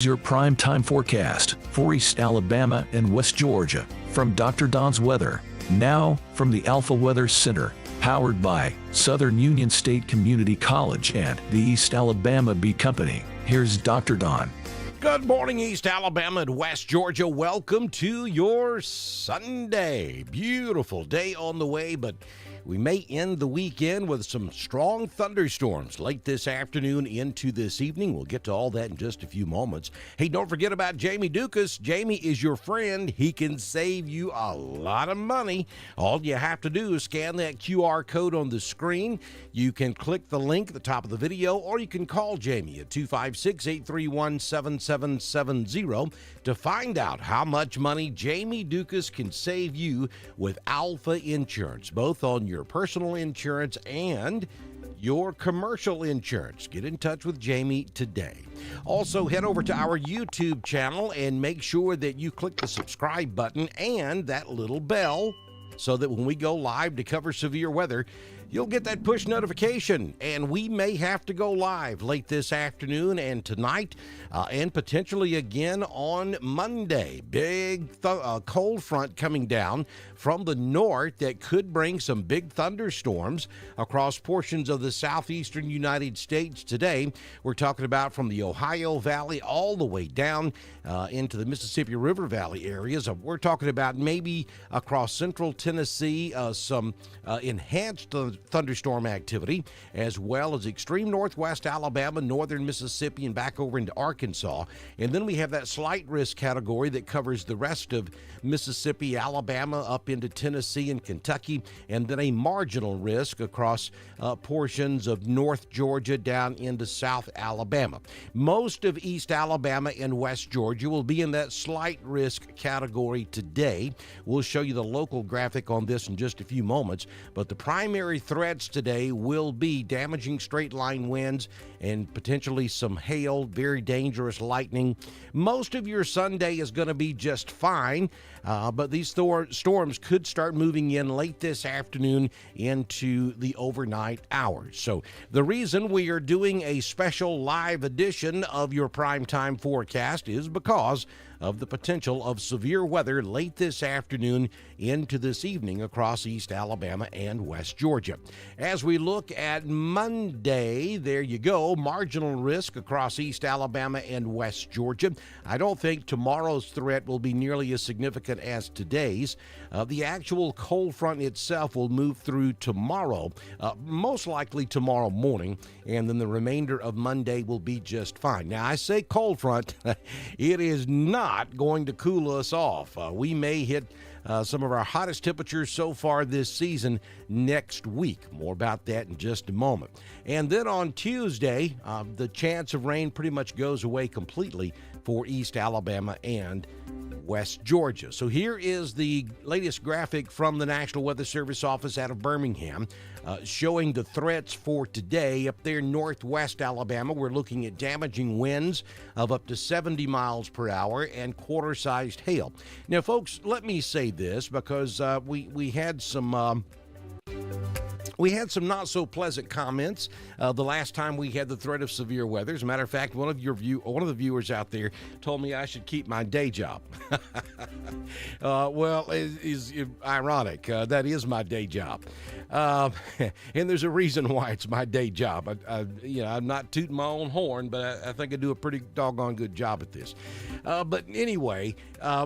Your prime time forecast for East Alabama and West Georgia from Dr. Don's Weather. Now from the Alpha Weather Center, powered by Southern Union State Community College and the East Alabama Bee Company. Here's Dr. Don. Good morning, East Alabama and West Georgia. Welcome to your Sunday. Beautiful day on the way, but we may end the weekend with some strong thunderstorms late this afternoon into this evening. We'll get to all that in just a few moments. Hey, don't forget about Jamie Dukas. Jamie is your friend. He can save you a lot of money. All you have to do is scan that QR code on the screen. You can click the link at the top of the video, or you can call Jamie at 256-831-7770 to find out how much money Jamie Dukas can save you with Alpha Insurance, both on your personal insurance and your commercial insurance. Get in touch with Jamie today. Also, head over to our YouTube channel and make sure that you click the subscribe button and that little bell so that when we go live to cover severe weather, you'll get that push notification. And we may have to go live late this afternoon and tonight and potentially again on Monday. Big cold front coming down from the north that could bring some big thunderstorms across portions of the southeastern United States today. We're talking about from the Ohio Valley all the way down into the Mississippi River Valley areas. We're talking about maybe across central Tennessee, some enhanced thunderstorm activity, as well as extreme northwest Alabama, northern Mississippi, and back over into Arkansas. And then we have that slight risk category that covers the rest of Mississippi, Alabama, up into Tennessee and Kentucky, and then a marginal risk across portions of North Georgia down into South Alabama. Most of East Alabama and West Georgia will be in that slight risk category today. We'll show you the local graphic on this in just a few moments, but the primary threats today will be damaging straight line winds and potentially some hail, very dangerous lightning. Most of your Sunday is going to be just fine, but these storms could start moving in late this afternoon into the overnight hours. So the reason we are doing a special live edition of your primetime forecast is because of the potential of severe weather late this afternoon into this evening across East Alabama and West Georgia. As we look at Monday, there you go, marginal risk across East Alabama and West Georgia. I don't think tomorrow's threat will be nearly as significant as today's. The actual cold front itself will move through tomorrow, most likely tomorrow morning, and then the remainder of Monday will be just fine. Now, I say cold front, it is not going to cool us off. We may hit some of our hottest temperatures so far this season next week. More about that in just a moment. And then on Tuesday, the chance of rain pretty much goes away completely for East Alabama and West Georgia. So here is the latest graphic from the National Weather Service office out of Birmingham, showing the threats for today. Up there northwest Alabama, we're looking at damaging winds of up to 70 miles per hour and quarter-sized hail. Now, folks, let me say this because we had some not so pleasant comments the last time we had the threat of severe weather. As a matter of fact, one of the viewers out there told me I should keep my day job. Well, it's ironic. That is my day job. And there's a reason why it's my day job. I'm not tooting my own horn, but I think I do a pretty doggone good job at this. But anyway,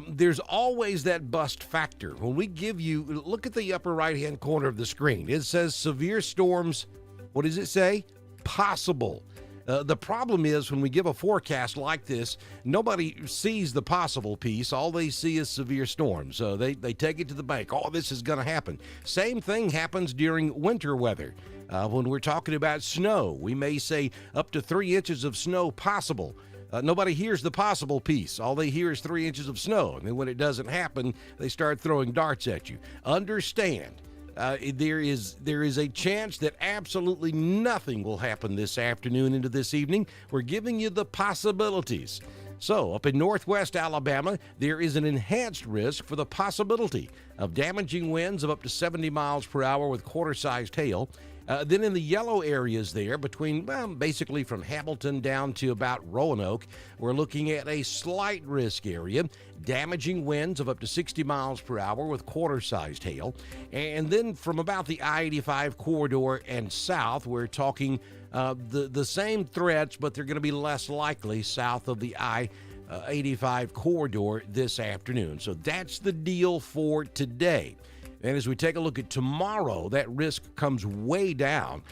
there's always that bust factor. When we give you, look at the upper right-hand corner of the screen. It says severe storms. What does it say? Possible. The problem is when we give a forecast like this, nobody sees the possible piece. All they see is severe storms. So they take it to the bank. Oh, this is going to happen. Same thing happens during winter weather. When we're talking about snow, we may say up to 3 inches of snow possible. Nobody hears the possible piece. All they hear is 3 inches of snow. And then when it doesn't happen, they start throwing darts at you. Understand. There is a chance that absolutely nothing will happen this afternoon into this evening. We're giving you the possibilities. So, up in northwest Alabama, there is an enhanced risk for the possibility of damaging winds of up to 70 miles per hour with quarter-sized hail. Then in the yellow areas there, between basically from Hamilton down to about Roanoke, we're looking at a slight risk area, damaging winds of up to 60 miles per hour with quarter-sized hail. And then from about the I-85 corridor and south, we're talking the same threats, but they're going to be less likely south of the I-85 corridor this afternoon. So that's the deal for today. And as we take a look at tomorrow, that risk comes way down.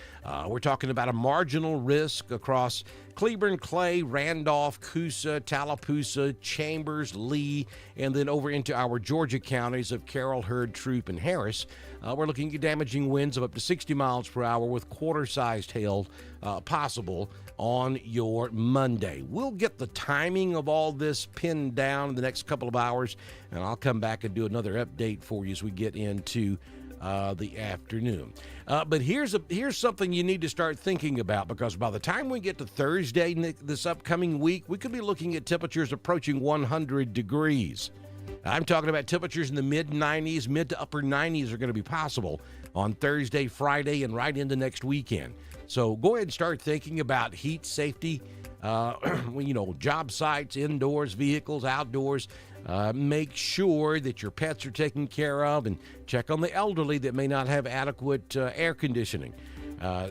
We're talking about a marginal risk across Cleburne, Clay, Randolph, Coosa, Tallapoosa, Chambers, Lee, and then over into our Georgia counties of Carroll, Heard, Troup, and Harris. We're looking at damaging winds of up to 60 miles per hour with quarter-sized hail possible on your Monday. We'll get the timing of all this pinned down in the next couple of hours, and I'll come back and do another update for you as we get into the afternoon. But here's something you need to start thinking about, because by the time we get to Thursday this upcoming week, we could be looking at temperatures approaching 100 degrees. I'm talking about temperatures in the mid-90s, mid to upper 90s are going to be possible on Thursday, Friday, and right into next weekend. So go ahead and start thinking about heat safety, job sites, indoors, vehicles, outdoors. Make sure that your pets are taken care of, and check on the elderly that may not have adequate air conditioning.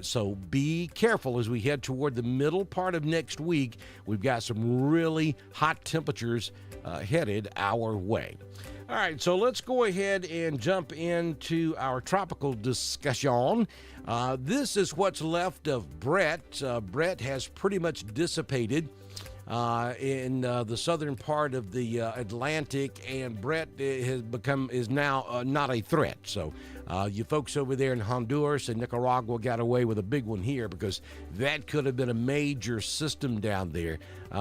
So be careful as we head toward the middle part of next week. We've got some really hot temperatures headed our way. All right, so let's go ahead and jump into our tropical discussion. This is what's left of Brett. Brett has pretty much dissipated in the southern part of the Atlantic, and Brett is now not a threat. So you folks over there in Honduras and Nicaragua got away with a big one here, because that could have been a major system down there,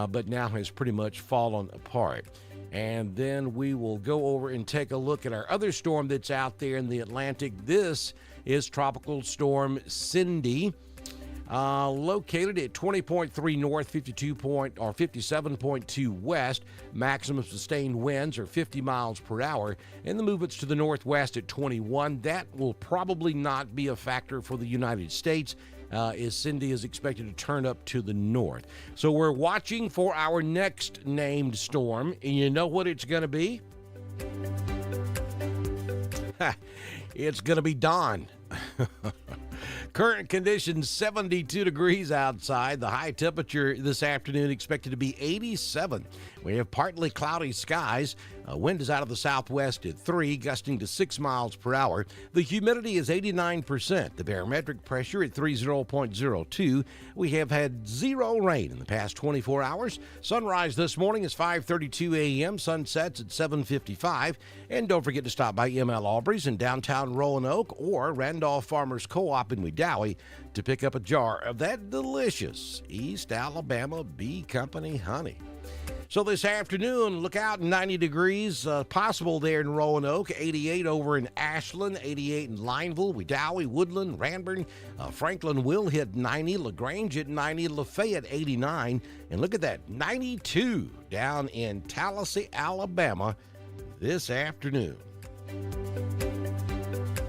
but now has pretty much fallen apart. And then we will go over and take a look at our other storm that's out there in the Atlantic. This is Tropical Storm Cindy. Located at 20.3 north, 57.2 west. Maximum sustained winds are 50 miles per hour, and the movements to the northwest at 21. That will probably not be a factor for the United States, as Cindy is expected to turn up to the north. So we're watching for our next named storm, and you know what it's going to be? It's going to be Don. Current conditions, 72 degrees outside. The high temperature this afternoon expected to be 87. We have partly cloudy skies. Wind is out of the southwest at 3, gusting to 6 miles per hour. The humidity is 89%. The barometric pressure at 30.02. We have had 0 rain in the past 24 hours. Sunrise this morning is 5:32 a.m. Sunsets at 7:55. And don't forget to stop by ML Aubrey's in downtown Roanoke or Randolph Farmers Co-op in Wedowee to pick up a jar of that delicious East Alabama Bee Company honey. So this afternoon, look out, 90 degrees possible there in Roanoke, 88 over in Ashland, 88 in Lineville, Wedowee, Woodland, Ranburne. Franklin will hit 90, LaGrange at 90, Lafayette 89. And look at that, 92 down in Tallahassee, Alabama this afternoon.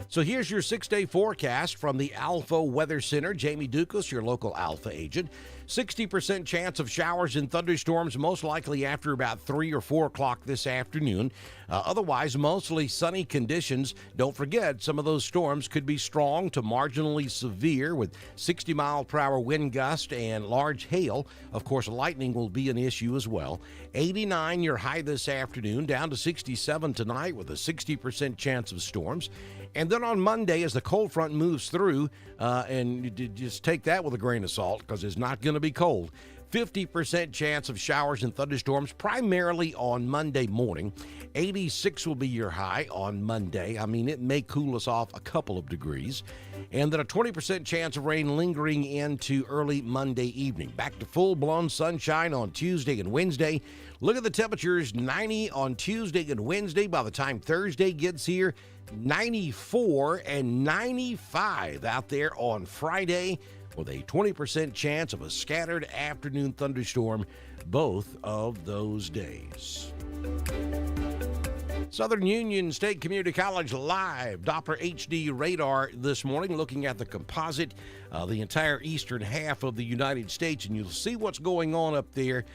So here's your 6-day forecast from the Alpha Weather Center. Jamie Dukas, your local Alpha agent. 60% chance of showers and thunderstorms, most likely after about 3 or 4 o'clock this afternoon. Otherwise, mostly sunny conditions. Don't forget, some of those storms could be strong to marginally severe with 60-mile-per-hour wind gust and large hail. Of course, lightning will be an issue as well. 89 your high this afternoon, down to 67 tonight with a 60% chance of storms. And then on Monday, as the cold front moves through, and you just take that with a grain of salt because it's not going to be cold, 50% chance of showers and thunderstorms, primarily on Monday morning. 86 will be your high on Monday. I mean, it may cool us off a couple of degrees. And then a 20% chance of rain lingering into early Monday evening. Back to full-blown sunshine on Tuesday and Wednesday. Look at the temperatures, 90 on Tuesday and Wednesday. By the time Thursday gets here, 94 and 95 out there on Friday, with a 20% chance of a scattered afternoon thunderstorm both of those days. Southern Union State Community College live Doppler HD radar this morning, looking at the composite, the entire eastern half of the United States, and you'll see what's going on up there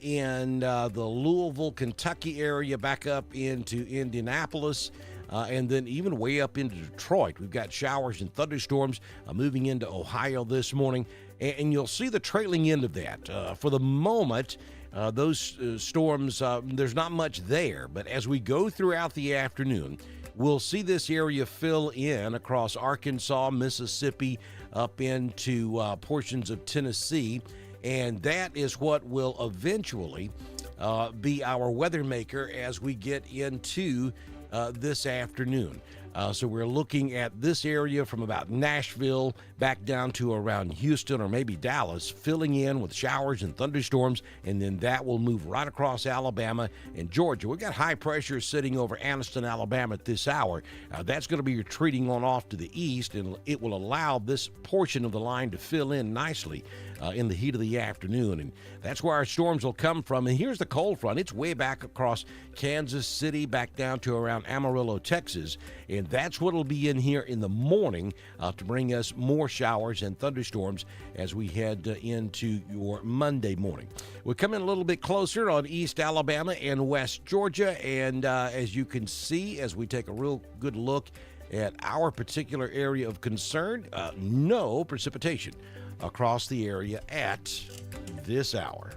in the Louisville, Kentucky area, back up into Indianapolis. And then even way up into Detroit. We've got showers and thunderstorms moving into Ohio this morning. And you'll see the trailing end of that. For the moment, those storms, there's not much there. But as we go throughout the afternoon, we'll see this area fill in across Arkansas, Mississippi, up into portions of Tennessee. And that is what will eventually be our weather maker as we get into this afternoon. So we're looking at this area from about Nashville back down to around Houston or maybe Dallas, filling in with showers and thunderstorms, and then that will move right across Alabama and Georgia. We've got high pressure sitting over Anniston, Alabama at this hour. That's going to be retreating on off to the east, and it will allow this portion of the line to fill in nicely in the heat of the afternoon, and that's where our storms will come from. And here's the cold front. It's way back across Kansas City, back down to around Amarillo, Texas, and that's what will be in here in the morning to bring us more showers and thunderstorms as we head into your Monday morning. We'll come in a little bit closer on East Alabama and West Georgia, and as you can see, as we take a real good look at our particular area of concern, no precipitation across the area at this hour.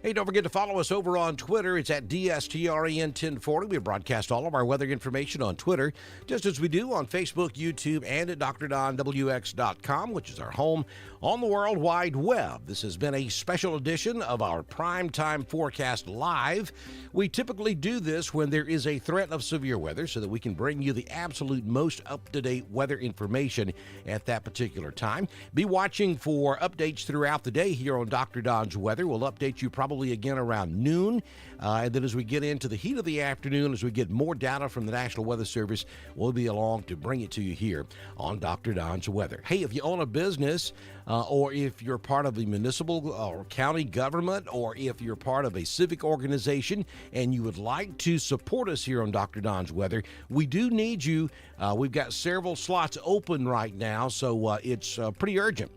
Hey, don't forget to follow us over on Twitter. It's at DSTREN1040. We broadcast all of our weather information on Twitter, just as we do on Facebook, YouTube, and at DrDonWX.com, which is our home on the World Wide Web. This has been a special edition of our Primetime Forecast Live. We typically do this when there is a threat of severe weather so that we can bring you the absolute most up-to-date weather information at that particular time. Be watching for updates throughout the day here on Dr. Don's Weather. We'll update you probably again around noon. And then as we get into the heat of the afternoon, as we get more data from the National Weather Service, we'll be along to bring it to you here on Dr. Don's Weather. Hey, if you own a business, or if you're part of the municipal or county government, or if you're part of a civic organization and you would like to support us here on Dr. Don's Weather, we do need you. We've got several slots open right now, so it's pretty urgent.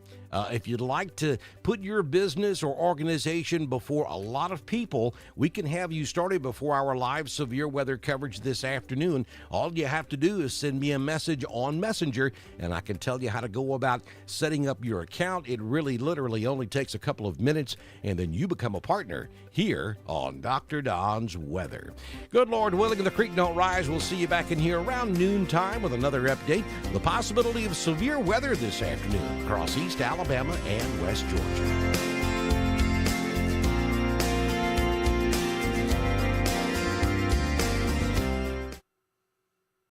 If you'd like to put your business or organization before a lot of people, we can have you started before our live severe weather coverage this afternoon. All you have to do is send me a message on Messenger, and I can tell you how to go about setting up your account. It really literally only takes a couple of minutes, and then you become a partner here on Dr. Don's Weather. Good Lord willing, the creek don't rise. We'll see you back in here around noontime with another update. The possibility of severe weather this afternoon across East Alabama and West Georgia.